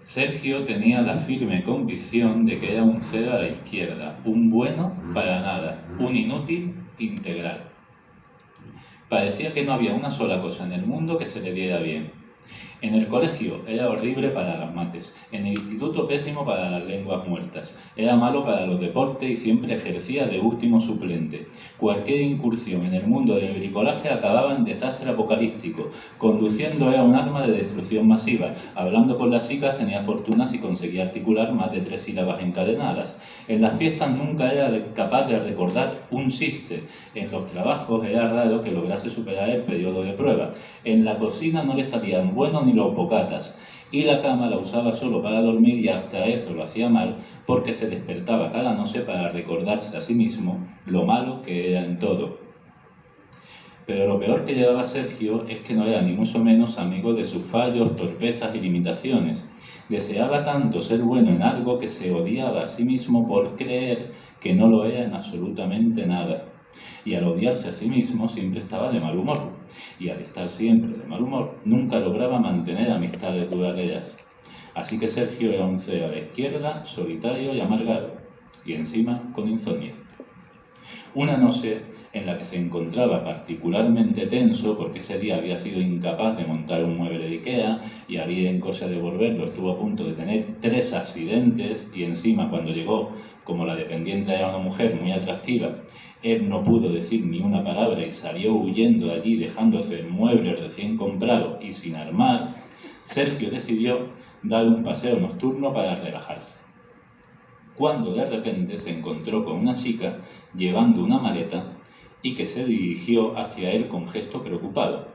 Sergio tenía la firme convicción de que era un cero a la izquierda, un bueno para nada, un inútil integral. Parecía que no había una sola cosa en el mundo que se le diera bien. En el colegio era horrible para las mates, en el instituto pésimo para las lenguas muertas, era malo para los deportes y siempre ejercía de último suplente. Cualquier incursión en el mundo del bricolaje acababa en desastre apocalíptico, conduciendo a un arma de destrucción masiva. Hablando con las chicas tenía fortuna si conseguía articular más de 3 sílabas encadenadas. En las fiestas nunca era capaz de recordar un chiste. En los trabajos era raro que lograse superar el periodo de prueba. En la cocina no le salían buenos ni los bocatas, y la cama la usaba solo para dormir y hasta eso lo hacía mal porque se despertaba cada noche para recordarse a sí mismo lo malo que era en todo. Pero lo peor que llevaba Sergio es que no era ni mucho menos amigo de sus fallos, torpezas y limitaciones. Deseaba tanto ser bueno en algo que se odiaba a sí mismo por creer que no lo era en absolutamente nada. Y al odiarse a sí mismo siempre estaba de mal humor. Y al estar siempre de mal humor, nunca lograba mantener amistades duraderas. Así que Sergio era un cero a la izquierda, solitario y amargado, y encima con insomnio. Una noche en la que se encontraba particularmente tenso porque ese día había sido incapaz de montar un mueble de Ikea y al ir en cosa de volverlo estuvo a punto de tener 3 accidentes y encima cuando llegó, como la dependiente era una mujer muy atractiva, él no pudo decir ni una palabra y salió huyendo de allí dejándose el mueble recién comprado y sin armar. Sergio decidió dar un paseo nocturno para relajarse. Cuando de repente se encontró con una chica llevando una maleta y que se dirigió hacia él con gesto preocupado.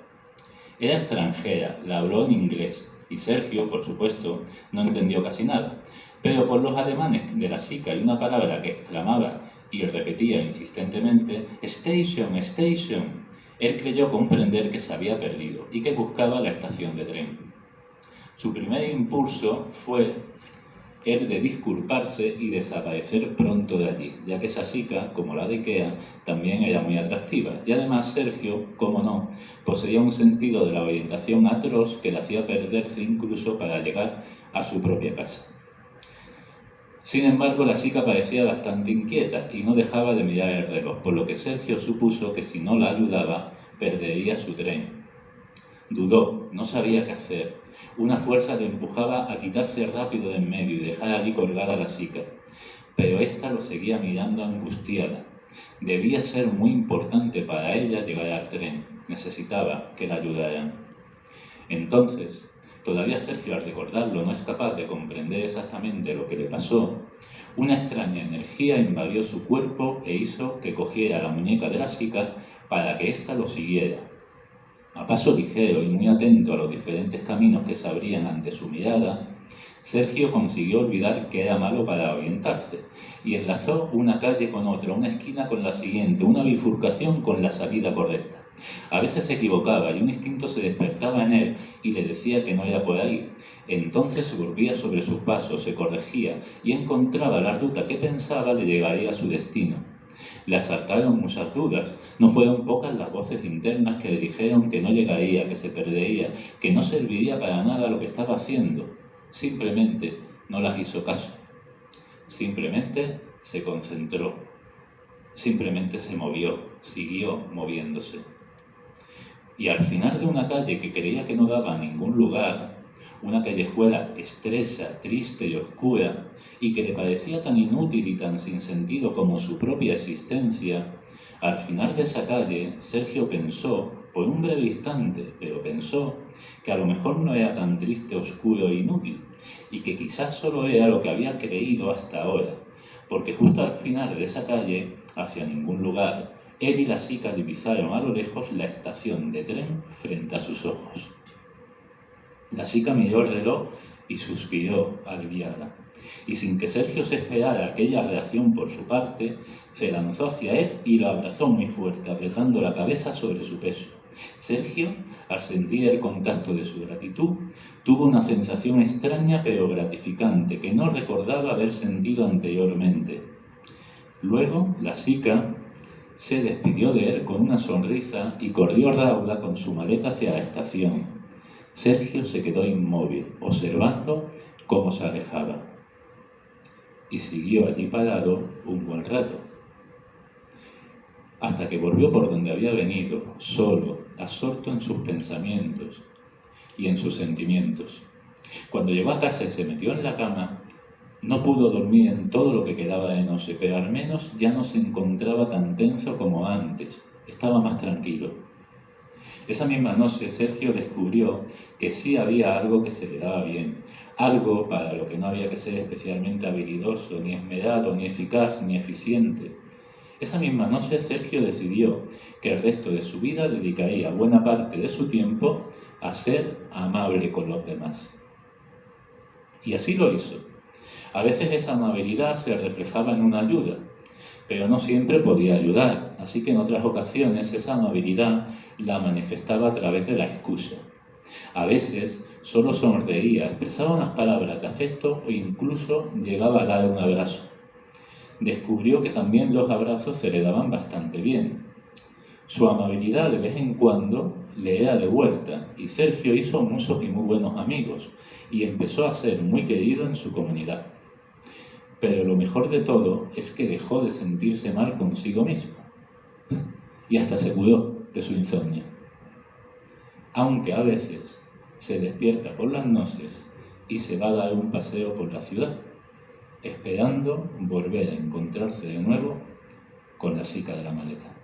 Era extranjera, la habló en inglés y Sergio, por supuesto, no entendió casi nada, pero por los ademanes de la chica y una palabra que exclamaba y repetía insistentemente «Station, station», él creyó comprender que se había perdido y que buscaba la estación de tren. Su primer impulso fue el de disculparse y desaparecer pronto de allí, ya que esa chica, como la de Ikea, también era muy atractiva. Y además Sergio, como no, poseía un sentido de la orientación atroz que le hacía perderse incluso para llegar a su propia casa. Sin embargo, la chica parecía bastante inquieta y no dejaba de mirar el reloj, por lo que Sergio supuso que si no la ayudaba, perdería su tren. Dudó, no sabía qué hacer. Una fuerza le empujaba a quitarse rápido de en medio y dejar allí colgada a la chica. Pero ésta lo seguía mirando angustiada. Debía ser muy importante para ella llegar al tren. Necesitaba que la ayudaran. Entonces, todavía Sergio al recordarlo no es capaz de comprender exactamente lo que le pasó. Una extraña energía invadió su cuerpo e hizo que cogiera la muñeca de la chica para que ésta lo siguiera. A paso ligero y muy atento a los diferentes caminos que se abrían ante su mirada, Sergio consiguió olvidar que era malo para orientarse y enlazó una calle con otra, una esquina con la siguiente, una bifurcación con la salida correcta. A veces se equivocaba y un instinto se despertaba en él y le decía que no era por ahí. Entonces volvía sobre sus pasos, se corregía y encontraba la ruta que pensaba le llevaría a su destino. Le asaltaron muchas dudas. No fueron pocas las voces internas que le dijeron que no llegaría, que se perdería, que no serviría para nada lo que estaba haciendo. Simplemente no las hizo caso. Simplemente se concentró. Simplemente se movió, siguió moviéndose. Y al final de una calle que creía que no daba a ningún lugar, una callejuela estrecha, triste y oscura, y que le parecía tan inútil y tan sin sentido como su propia existencia, al final de esa calle, Sergio pensó, por un breve instante, pero pensó que a lo mejor no era tan triste, oscuro e inútil, y que quizás solo era lo que había creído hasta ahora, porque justo al final de esa calle, hacia ningún lugar, él y la chica divisaron a lo lejos la estación de tren frente a sus ojos. La chica miró el reloj y suspiró aliviada. Y sin que Sergio se esperara aquella reacción por su parte, se lanzó hacia él y lo abrazó muy fuerte, apretando la cabeza sobre su peso. Sergio, al sentir el contacto de su gratitud, tuvo una sensación extraña pero gratificante que no recordaba haber sentido anteriormente. Luego, la chica se despidió de él con una sonrisa y corrió rauda con su maleta hacia la estación. Sergio se quedó inmóvil, observando cómo se alejaba, y siguió allí parado un buen rato, hasta que volvió por donde había venido, solo, absorto en sus pensamientos y en sus sentimientos. Cuando llegó a casa y se metió en la cama, no pudo dormir en todo lo que quedaba de noche, pero al menos ya no se encontraba tan tenso como antes, estaba más tranquilo. Esa misma noche Sergio descubrió que sí había algo que se le daba bien, algo para lo que no había que ser especialmente habilidoso, ni esmerado, ni eficaz, ni eficiente. Esa misma noche Sergio decidió que el resto de su vida dedicaría buena parte de su tiempo a ser amable con los demás. Y así lo hizo. A veces esa amabilidad se reflejaba en una ayuda, pero no siempre podía ayudar, así que en otras ocasiones esa amabilidad la manifestaba a través de la excusa. A veces solo sonreía, expresaba unas palabras de afecto o incluso llegaba a dar un abrazo. Descubrió que también los abrazos se le daban bastante bien. Su amabilidad de vez en cuando le era de vuelta y Sergio hizo muchos y muy buenos amigos y empezó a ser muy querido en su comunidad. Pero lo mejor de todo es que dejó de sentirse mal consigo mismo y hasta se curó de su insomnio. Aunque a veces se despierta por las noches y se va a dar un paseo por la ciudad, esperando volver a encontrarse de nuevo con la chica de la maleta.